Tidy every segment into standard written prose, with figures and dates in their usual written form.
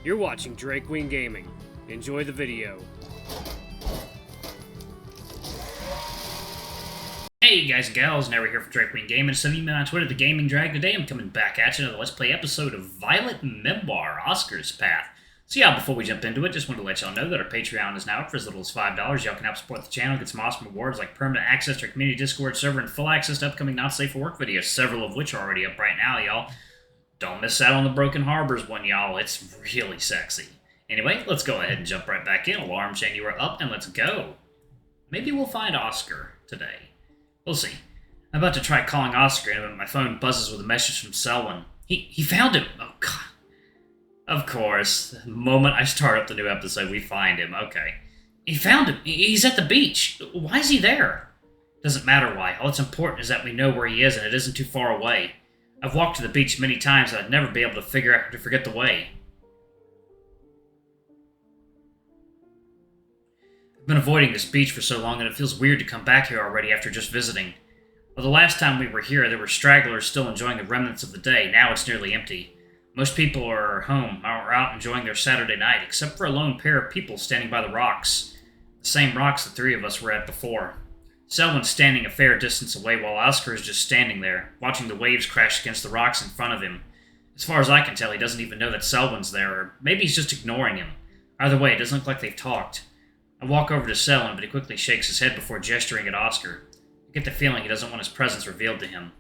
You're watching Drake Queen Gaming. Enjoy the video. Hey guys and gals, Never here for Drake Queen Gaming. So you on Twitter, The Gaming Drag. Today I'm coming back at you another Let's Play episode of Violet Memoir, Oscar's Path. So yeah, before we jump into it, just wanted to let y'all know that our Patreon is now up for as little as $5. Y'all can help support the channel, get some awesome rewards like permanent access to our community Discord server and full access to upcoming Not Safe for Work videos, several of which are already up right now, y'all. Don't miss out on the Broken Harbors one, y'all. It's really sexy. Anyway, let's go ahead and jump right back in. Alarm chain, you are up, and let's go. Maybe we'll find Oscar today. We'll see. I'm about to try calling Oscar, and my phone buzzes with a message from Selwyn. He found him! Oh, God. Of course. The moment I start up the new episode, we find him. Okay. He found him. He's at the beach. Why is he there? Doesn't matter why. All that's important is that we know where he is, and it isn't too far away. I've walked to the beach many times, and I'd never be able to forget the way. I've been avoiding this beach for so long, and it feels weird to come back here already after just visiting. Well, the last time we were here, there were stragglers still enjoying the remnants of the day. Now it's nearly empty. Most people are home, or out enjoying their Saturday night, except for a lone pair of people standing by the rocks. The same rocks the three of us were at before. Selwyn's standing a fair distance away, while Oscar is just standing there, watching the waves crash against the rocks in front of him. As far as I can tell, he doesn't even know that Selwyn's there, or maybe he's just ignoring him. Either way, it doesn't look like they've talked. I walk over to Selwyn, but he quickly shakes his head before gesturing at Oscar. I get the feeling he doesn't want his presence revealed to him.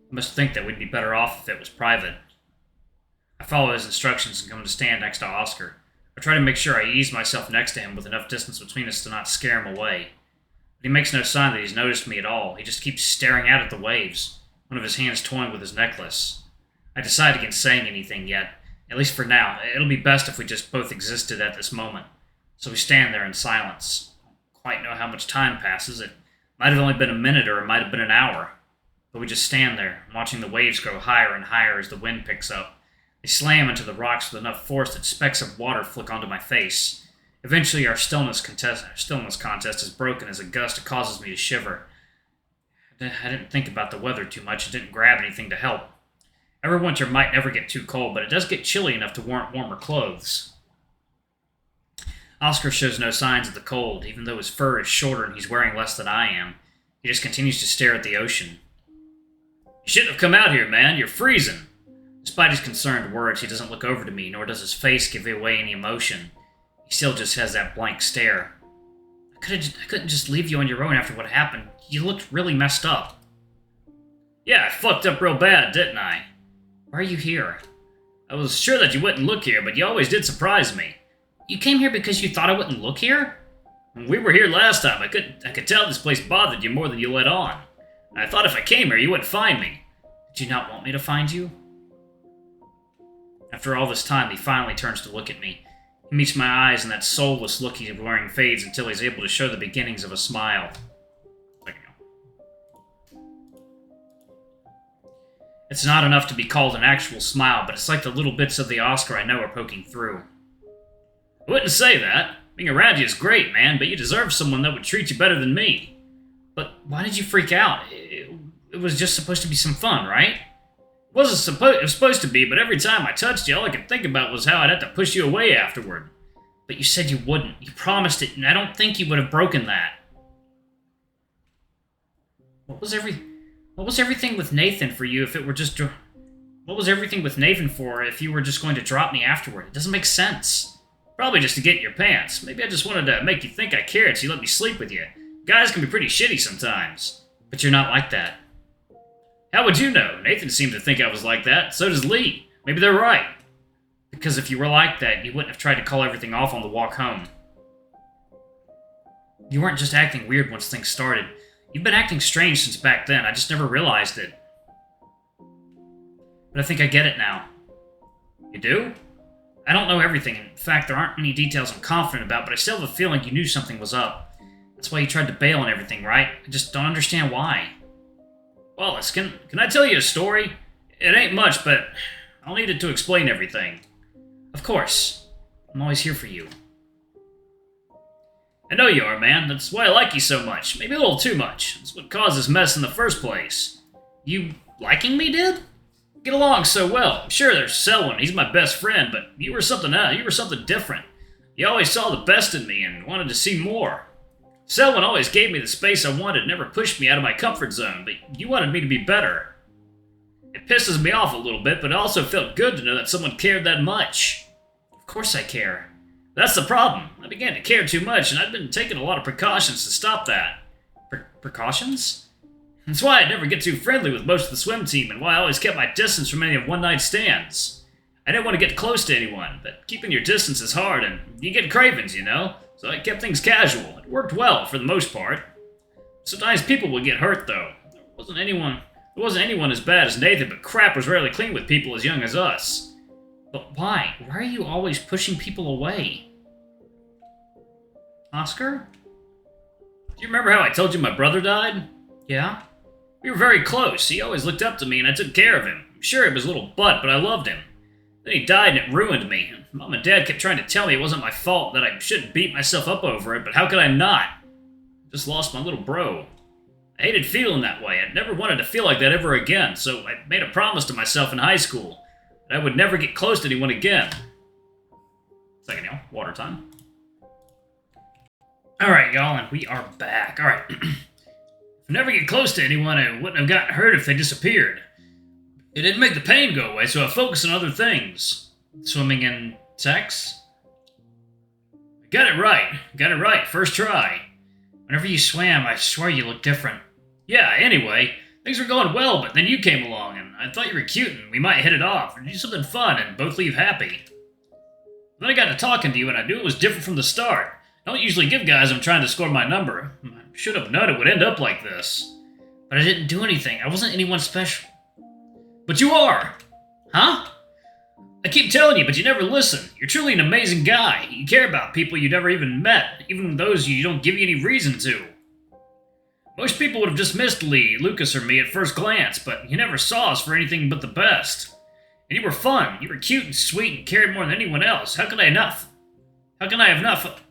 He must think that we'd be better off if it was private. I follow his instructions and come to stand next to Oscar. I try to make sure I ease myself next to him with enough distance between us to not scare him away. But he makes no sign that he's noticed me at all. He just keeps staring out at the waves, one of his hands toying with his necklace. I decide against saying anything yet. At least for now. It'll be best if we just both existed at this moment. So we stand there in silence. I don't quite know how much time passes. It might have only been a minute or it might have been an hour. But we just stand there, watching the waves grow higher and higher as the wind picks up. They slam into the rocks with enough force that specks of water flick onto my face. Eventually our stillness contest is broken as a gust causes me to shiver. I didn't think about the weather too much and didn't grab anything to help. Every winter might never get too cold, but it does get chilly enough to warrant warmer clothes. Oscar shows no signs of the cold, even though his fur is shorter and he's wearing less than I am. He just continues to stare at the ocean. You shouldn't have come out here, man. You're freezing. Despite his concerned words, he doesn't look over to me, nor does his face give away any emotion. He still just has that blank stare. I couldn't just leave you on your own after what happened. You looked really messed up. Yeah, I fucked up real bad, didn't I? Why are you here? I was sure that you wouldn't look here, but you always did surprise me. You came here because you thought I wouldn't look here? When we were here last time, I could tell this place bothered you more than you let on. I thought if I came here, you wouldn't find me. Did you not want me to find you? After all this time, he finally turns to look at me. He meets my eyes, and that soulless look he's wearing fades until he's able to show the beginnings of a smile. It's not enough to be called an actual smile, but it's like the little bits of the Oscar I know are poking through. I wouldn't say that. Being around you is great, man, but you deserve someone that would treat you better than me. But why did you freak out? It was just supposed to be some fun, right? It was supposed to be, but every time I touched you, all I could think about was how I'd have to push you away afterward. But you said you wouldn't. You promised it, and I don't think you would have broken that. What was everything with Nathan for you if it were just... What was everything with Nathan for if you were just going to drop me afterward? It doesn't make sense. Probably just to get in your pants. Maybe I just wanted to make you think I cared so you let me sleep with you. Guys can be pretty shitty sometimes. But you're not like that. How would you know? Nathan seemed to think I was like that. So does Lee. Maybe they're right. Because if you were like that, you wouldn't have tried to call everything off on the walk home. You weren't just acting weird once things started. You've been acting strange since back then. I just never realized it. But I think I get it now. You do? I don't know everything. In fact, there aren't many details I'm confident about, but I still have a feeling you knew something was up. That's why you tried to bail on everything, right? I just don't understand why. Wallace, can I tell you a story? It ain't much, but I'll need it to explain everything. Of course. I'm always here for you. I know you are, man. That's why I like you so much. Maybe a little too much. That's what caused this mess in the first place. You liking me did? Get along so well. Sure, there's Selwyn. He's my best friend, but you were something else. You were something different. You always saw the best in me and wanted to see more. Selwyn always gave me the space I wanted, never pushed me out of my comfort zone, but you wanted me to be better. It pisses me off a little bit, but it also felt good to know that someone cared that much. Of course I care. That's the problem. I began to care too much, and I've been taking a lot of precautions to stop that. Precautions? That's why I never get too friendly with most of the swim team, and why I always kept my distance from any of one-night stands. I didn't want to get close to anyone, but keeping your distance is hard, and you get cravings, you know? So I kept things casual. It worked well, for the most part. Sometimes people would get hurt, though. There wasn't anyone as bad as Nathan, but crap was rarely clean with people as young as us. But why? Why are you always pushing people away? Oscar? Do you remember how I told you my brother died? Yeah? We were very close. He always looked up to me and I took care of him. Sure, he was a little butt, but I loved him. Then he died and it ruined me. Mom and Dad kept trying to tell me it wasn't my fault, that I shouldn't beat myself up over it, but how could I not? I just lost my little bro. I hated feeling that way. I never wanted to feel like that ever again, so I made a promise to myself in high school that I would never get close to anyone again. Second, y'all. Water time. Alright, y'all, and we are back. Alright. If I never get close to anyone, I wouldn't have gotten hurt if they disappeared. It didn't make the pain go away, so I focused on other things. Swimming and sex? Got it right. First try. Whenever you swam, I swear you looked different. Yeah, anyway, things were going well, but then you came along, and I thought you were cute, and we might hit it off, or do something fun, and both leave happy. Then I got to talking to you, and I knew it was different from the start. I don't usually give guys I'm trying to score my number. I should have known it would end up like this. But I didn't do anything. I wasn't anyone special. But you are! Huh? I keep telling you, but you never listen. You're truly an amazing guy. You care about people you never even met, even those you don't give you any reason to. Most people would have dismissed Lee, Lucas, or me at first glance, but you never saw us for anything but the best. And you were fun. You were cute and sweet and cared more than anyone else. How can I have enough?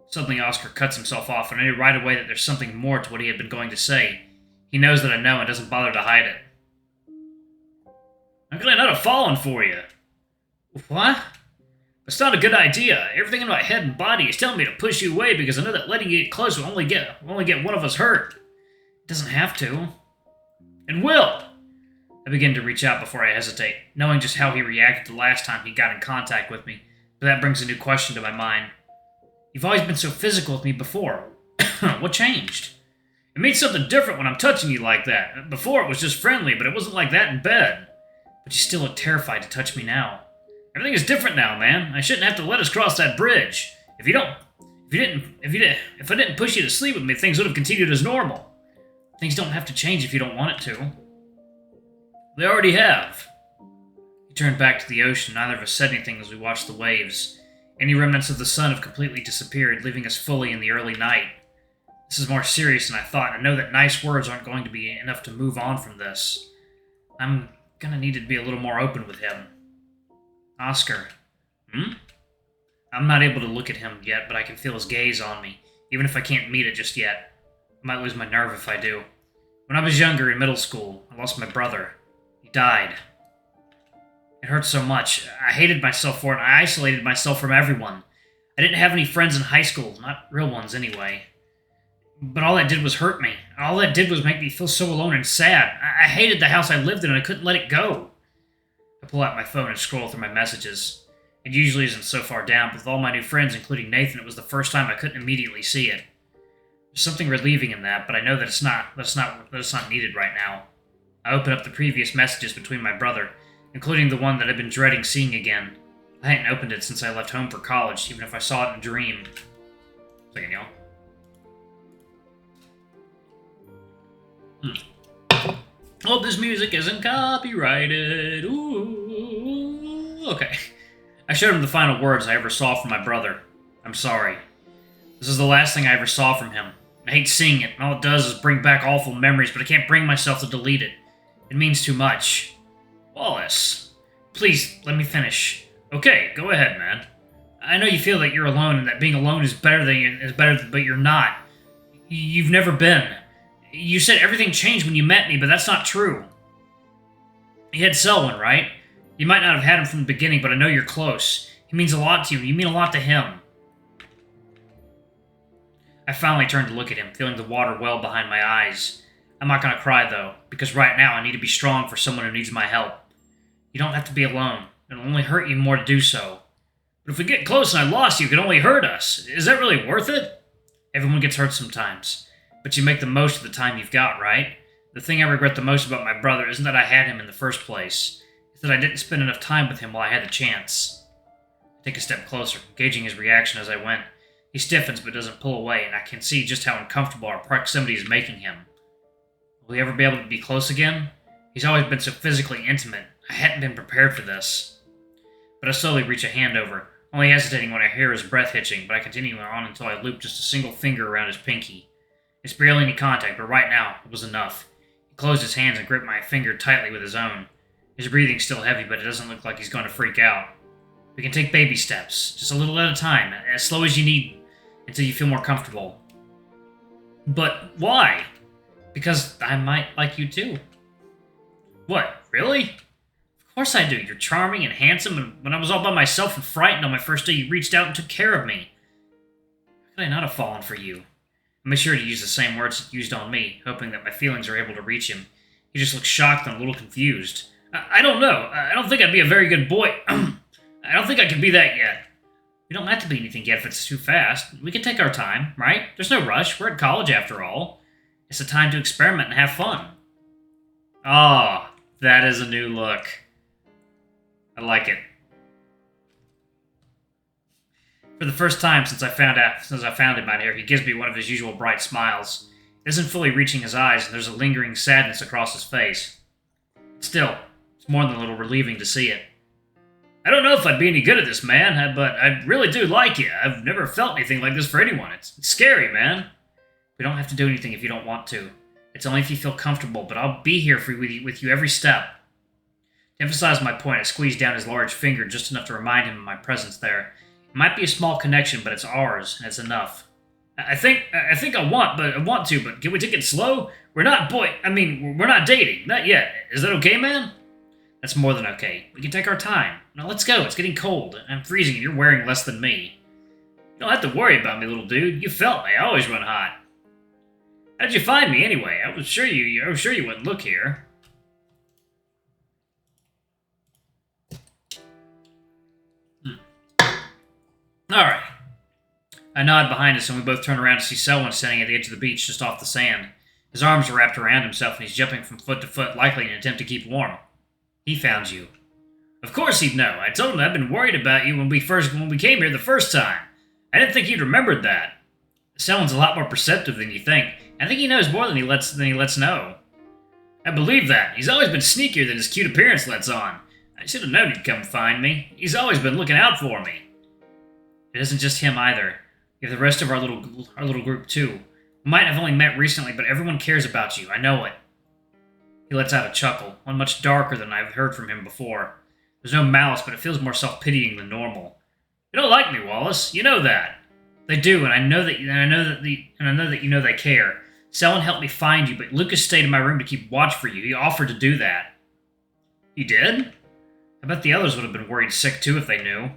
Suddenly Oscar cuts himself off, and I knew right away that there's something more to what he had been going to say. He knows that I know and doesn't bother to hide it. How could I not have fallen for you? What? It's not a good idea. Everything in my head and body is telling me to push you away because I know that letting you get close will only get one of us hurt. It doesn't have to. It will. I begin to reach out before I hesitate, knowing just how he reacted the last time he got in contact with me. But that brings a new question to my mind. You've always been so physical with me before. What changed? It means something different when I'm touching you like that. Before it was just friendly, but it wasn't like that in bed. But you still look terrified to touch me now. Everything is different now, man. I shouldn't have to let us cross that bridge. If I didn't push you to sleep with me, things would have continued as normal. Things don't have to change if you don't want it to. They already have. He turned back to the ocean. Neither of us said anything as we watched the waves. Any remnants of the sun have completely disappeared, leaving us fully in the early night. This is more serious than I thought. I know that nice words aren't going to be enough to move on from this. I'm gonna need to be a little more open with him. Oscar. I'm not able to look at him yet, but I can feel his gaze on me, even if I can't meet it just yet. I might lose my nerve if I do. When I was younger, in middle school, I lost my brother. He died. It hurt so much. I hated myself for it, and I isolated myself from everyone. I didn't have any friends in high school, not real ones anyway. But all that did was hurt me. All that did was make me feel so alone and sad. I hated the house I lived in, and I couldn't let it go. I pull out my phone and scroll through my messages. It usually isn't so far down, but with all my new friends, including Nathan, it was the first time I couldn't immediately see it. There's something relieving in that, but I know that it's not needed right now. I open up the previous messages between my brother, including the one that I've been dreading seeing again. I hadn't opened it since I left home for college, even if I saw it in a dream. Second, y'all. Hope this music isn't copyrighted. Ooh. Okay. I showed him the final words I ever saw from my brother. I'm sorry. This is the last thing I ever saw from him. I hate seeing it, and all it does is bring back awful memories, but I can't bring myself to delete it. It means too much. Wallace. Please, let me finish. Okay, go ahead, man. I know you feel that you're alone, and that being alone is better, but you're not. You've never been. You said everything changed when you met me, but that's not true. You had Selwyn, right? You might not have had him from the beginning, but I know you're close. He means a lot to you, and you mean a lot to him. I finally turned to look at him, feeling the water well behind my eyes. I'm not gonna cry, though, because right now I need to be strong for someone who needs my help. You don't have to be alone. It'll only hurt you more to do so. But if we get close and I lost you, it could only hurt us. Is that really worth it? Everyone gets hurt sometimes, but you make the most of the time you've got, right? The thing I regret the most about my brother isn't that I had him in the first place. It's that I didn't spend enough time with him while I had the chance. I take a step closer, gauging his reaction as I went. He stiffens but doesn't pull away, and I can see just how uncomfortable our proximity is making him. Will we ever be able to be close again? He's always been so physically intimate. I hadn't been prepared for this. But I slowly reach a hand over, only hesitating when I hear his breath hitching, but I continue on until I loop just a single finger around his pinky. It's barely any contact, but right now, it was enough. He closed his hands and gripped my finger tightly with his own. His breathing's still heavy, but it doesn't look like he's going to freak out. We can take baby steps, just a little at a time, as slow as you need, until you feel more comfortable. But why? Because I might like you too. What, really? Of course I do. You're charming and handsome, and when I was all by myself and frightened on my first day, you reached out and took care of me. How could I not have fallen for you? I make sure to use the same words used on me, hoping that my feelings are able to reach him. He just looks shocked and a little confused. I don't know. I don't think I'd be a very good boy. I don't think I can be that yet. We don't have to be anything yet if it's too fast. We can take our time, right? There's no rush. We're at college after all. It's a time to experiment and have fun. Ah, that is a new look. I like it. For the first time since I found him out here, he gives me one of his usual bright smiles. It isn't fully reaching his eyes, and there's a lingering sadness across his face. Still, it's more than a little relieving to see it. I don't know if I'd be any good at this, man, but I really do like you. I've never felt anything like this for anyone. It's scary, man. We don't have to do anything if you don't want to. It's only if you feel comfortable, but I'll be here with you every step. To emphasize my point, I squeezed down his large finger just enough to remind him of my presence there. It might be a small connection, but it's ours, and it's enough. I think I want to, but can we take it slow? We're not dating. Not yet. Is that okay, man? That's more than okay. We can take our time. Now let's go. It's getting cold. I'm freezing and you're wearing less than me. You don't have to worry about me, little dude. You felt me. I always run hot. How did you find me anyway? I was sure you wouldn't look here. Alright. I nod behind us and we both turn around to see Selwyn standing at the edge of the beach just off the sand. His arms are wrapped around himself and he's jumping from foot to foot, likely in an attempt to keep warm. He found you. Of course he'd know. I told him I'd been worried about you when we came here the first time. I didn't think you'd remembered that. Selwyn's a lot more perceptive than you think. I think he knows more than he lets know. I believe that. He's always been sneakier than his cute appearance lets on. I should have known he'd come find me. He's always been looking out for me. It isn't just him either. You have the rest of our little group too. We might have only met recently, but everyone cares about you. I know it. He lets out a chuckle, one much darker than I've heard from him before. There's no malice, but it feels more self-pitying than normal. You don't like me, Wallace. You know that. They do, and I know that you know they care. Selwyn helped me find you, but Lucas stayed in my room to keep watch for you. He offered to do that. He did? I bet the others would have been worried sick too if they knew.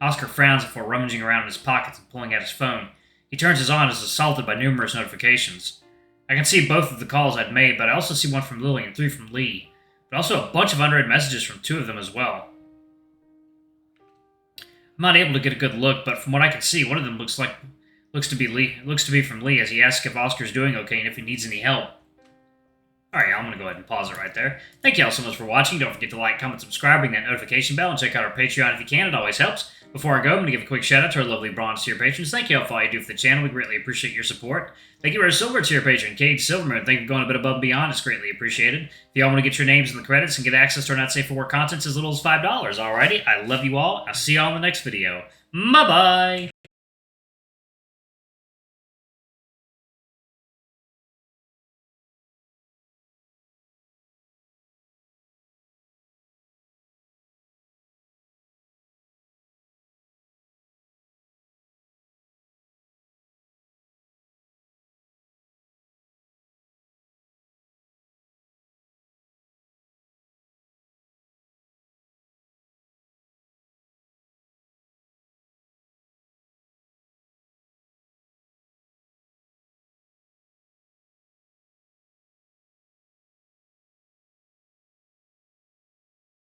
Oscar frowns before rummaging around in his pockets and pulling out his phone. He turns his on and is assaulted by numerous notifications. I can see both of the calls I'd made, but I also see one from Lily and 3 from Lee. But also a bunch of unread messages from 2 of them as well. I'm not able to get a good look, but from what I can see, one of them looks to be from Lee as he asks if Oscar's doing okay and if he needs any help. Alright, I'm going to go ahead and pause it right there. Thank you all so much for watching. Don't forget to like, comment, subscribe, ring that notification bell, and check out our Patreon if you can. It always helps. Before I go, I'm going to give a quick shout out to our lovely bronze tier patrons. Thank you all for all you do for the channel. We greatly appreciate your support. Thank you to our silver tier patron, Cade Silverman. Thank you for going a bit above and beyond. It's greatly appreciated. If y'all want to get your names in the credits and get access to our Not Safe for Work content as little as $5, alrighty? I love you all. I'll see y'all in the next video. Bye-bye!